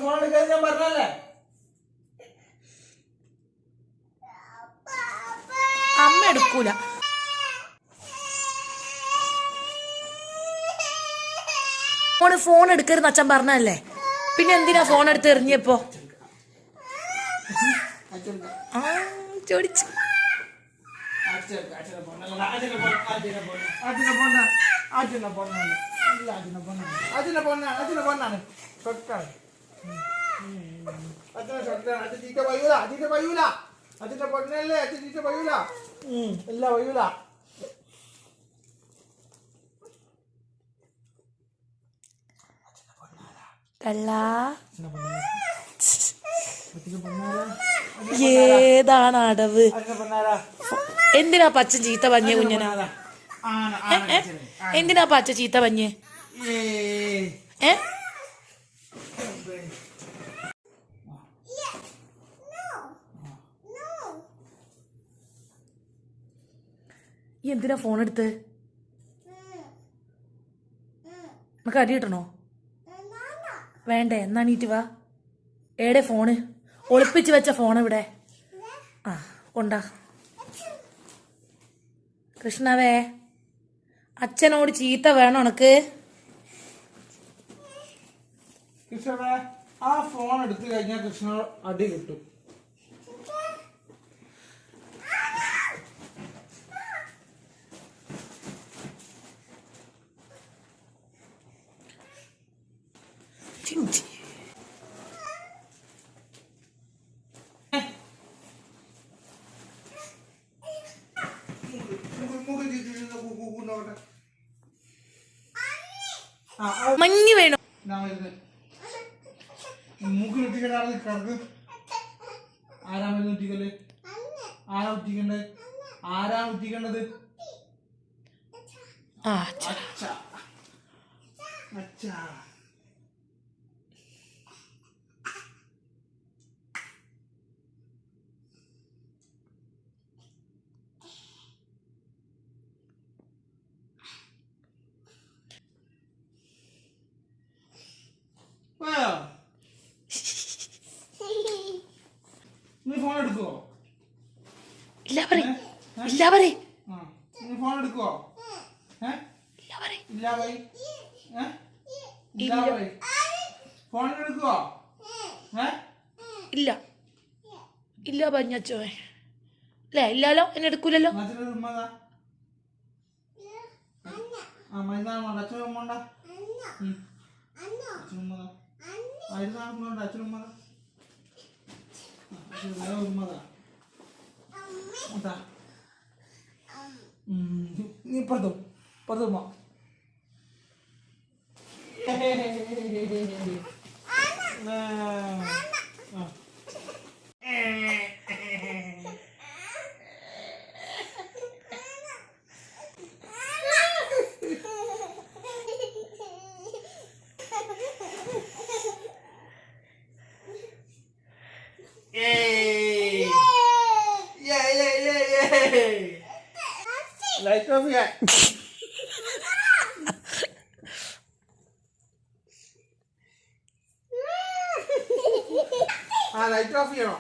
Phone എടുക്കാൻ ഞാൻ പറഞ്ഞല്ലേ. അമ്മ എടുക്കൂല. ഫോൺ എടുക്കരുന്ന് അച്ഛൻ പറഞ്ഞല്ലേ, പിന്നെ എന്തിനാ ഫോൺ എടുത്ത് എറിഞ്ഞപ്പോ? ചോദിച്ചു കള്ളാ. ഏതാണ് അടവ്? എന്തിനാ പച്ച ചീത്ത പഞ്ഞേ കുഞ്ഞനാ? എന്തിനാ പച്ച ചീത്ത പഞ്ഞേ? എന്തിനാ ഫോൺ എടുത്ത്? നമുക്ക് അടി കിട്ടണോ? വേണ്ടേ? എന്നാ നീറ്റ് വാ. എവിടെ ഫോണ്? ഒളിപ്പിച്ച് വെച്ച ഫോൺ ഇവിടെ. ആ കൊണ്ടാ. കൃഷ്ണവേ, അച്ഛനോട് ചീത്ത വേണം ഉനക്ക്. കൃഷ്ണവേ, ആ ഫോൺ എടുത്തു കഴിഞ്ഞാൽ കൃഷ്ണ അടി കിട്ടും. മഞ്ഞ് വേണോ? ആരാ ഉറ്റിക്കല്? ആരാ ഉറ്റിക്കണ്ടത്? ആരാ ഉറ്റിക്കേണ്ടത്? നീ ഫോൺ എടുക്കുവോ? ഇല്ല പറയ്. ഇല്ല പറയ്. നീ ഫോൺ എടുക്കുവോ? ഇല്ല പറയ്. ഇല്ല പറയ്. ഇല്ല പറയ്. ഫോൺ എടുക്കുവോ? ഇല്ല ഇല്ല പറഞ്ഞോ അല്ലേ? ഇല്ലാലോ, എന്നെ എടുക്കൂലല്ലോ. നീ പുറത്തു പുറത്തുമ്മ. Light off ya. Light off ya.